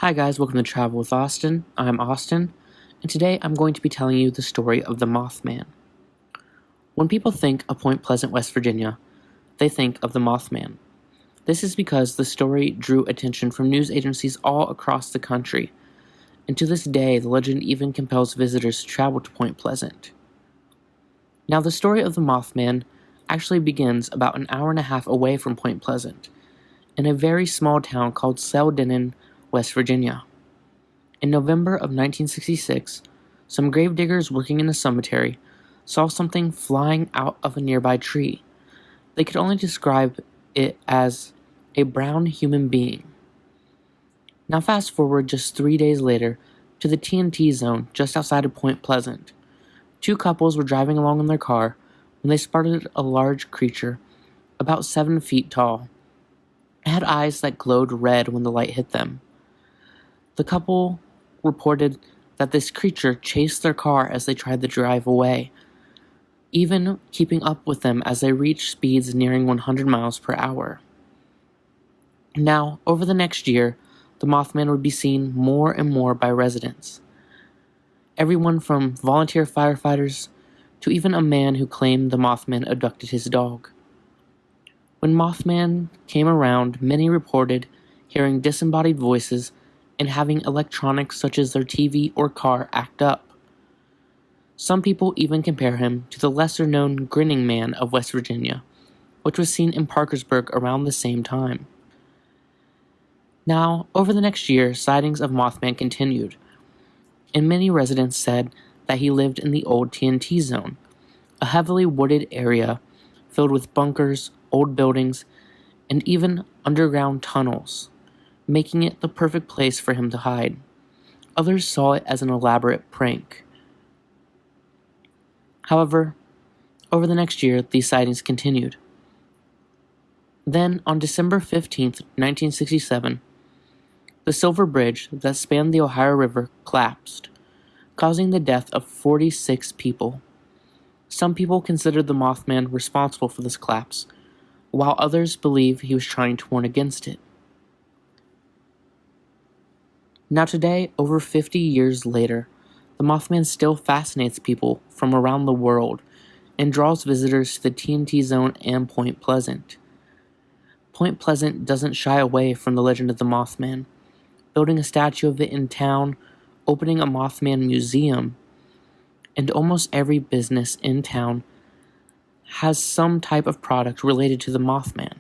Hi guys, welcome to Travel with Austin. I'm Austin, and today I'm going to be telling you the story of the Mothman. When people think of Point Pleasant, West Virginia, they think of the Mothman. This is because the story drew attention from news agencies all across the country, and to this day the legend even compels visitors to travel to Point Pleasant. Now the story of the Mothman actually begins about an hour and a half away from Point Pleasant, in a very small town called ClendenIn West Virginia. In November of 1966, some gravediggers working in a cemetery saw something flying out of a nearby tree. They could only describe it as a brown human being. Now fast forward just 3 days later to the TNT Zone just outside of Point Pleasant. Two couples were driving along in their car when they spotted a large creature about 7 feet tall. It had eyes that glowed red when the light hit them. The couple reported that this creature chased their car as they tried to drive away, even keeping up with them as they reached speeds nearing 100 miles per hour. Now, over the next year, the Mothman would be seen more and more by residents. Everyone from volunteer firefighters to even a man who claimed the Mothman abducted his dog. When Mothman came around, many reported hearing disembodied voices and having electronics such as their TV or car act up. Some people even compare him to the lesser-known Grinning Man of West Virginia, which was seen in Parkersburg around the same time. Now, over the next year, sightings of Mothman continued, and many residents said that he lived in the old TNT Zone, a heavily wooded area filled with bunkers, old buildings, and even underground tunnels, making it the perfect place for him to hide. Others saw it as an elaborate prank. However, over the next year, these sightings continued. Then, on December 15th, 1967, the Silver Bridge that spanned the Ohio River collapsed, causing the death of 46 people. Some people considered the Mothman responsible for this collapse, while others believe he was trying to warn against it. Now today, over 50 years later, the Mothman still fascinates people from around the world and draws visitors to the TNT Zone and Point Pleasant. Point Pleasant doesn't shy away from the legend of the Mothman, building a statue of it in town, opening a Mothman museum, and almost every business in town has some type of product related to the Mothman.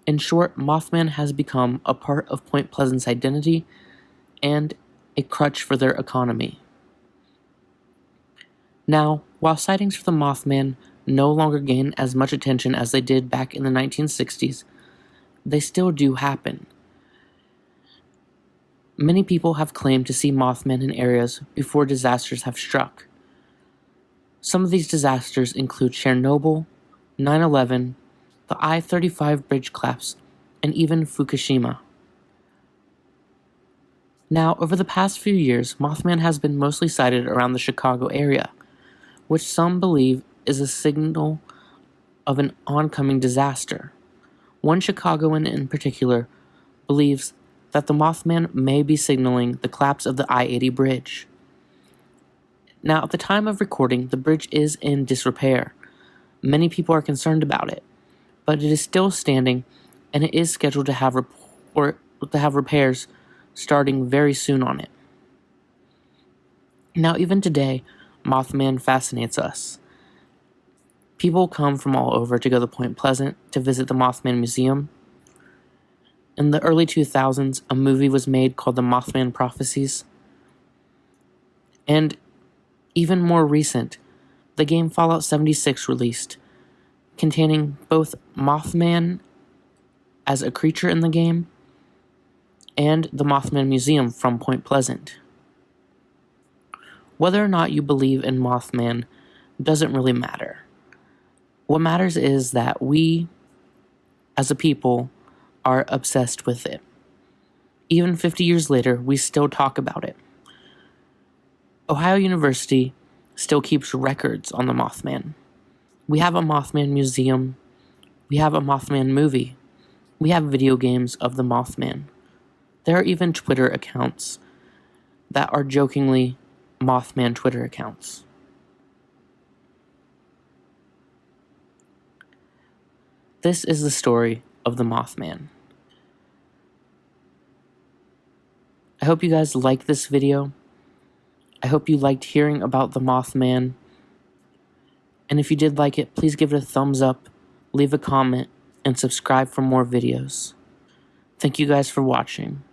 In short, Mothman has become a part of Point Pleasant's identity and a crutch for their economy. Now, while sightings for the Mothman no longer gain as much attention as they did back in the 1960s, they still do happen. Many people have claimed to see Mothman in areas before disasters have struck. Some of these disasters include Chernobyl, 9/11, the I-35 bridge collapse, and even Fukushima. Now, over the past few years, Mothman has been mostly sighted around the Chicago area, which some believe is a signal of an oncoming disaster. One Chicagoan in particular believes that the Mothman may be signaling the collapse of the I-80 bridge. Now, at the time of recording, the bridge is in disrepair. Many people are concerned about it, but it is still standing, and it is scheduled to have repairs starting very soon on it. Now, even today, Mothman fascinates us. People come from all over to go to Point Pleasant to visit the Mothman Museum. In the early 2000s, a movie was made called The Mothman Prophecies. And even more recent, the game Fallout 76 released, containing both Mothman as a creature in the game and the Mothman Museum from Point Pleasant. Whether or not you believe in Mothman doesn't really matter. What matters is that we, as a people, are obsessed with it. Even 50 years later, we still talk about it. Ohio University still keeps records on the Mothman. We have a Mothman museum. We have a Mothman movie. We have video games of the Mothman. There are even Twitter accounts that are jokingly Mothman Twitter accounts. This is the story of the Mothman. I hope you guys liked this video. I hope you liked hearing about the Mothman. And if you did like it, please give it a thumbs up, leave a comment, and subscribe for more videos. Thank you guys for watching.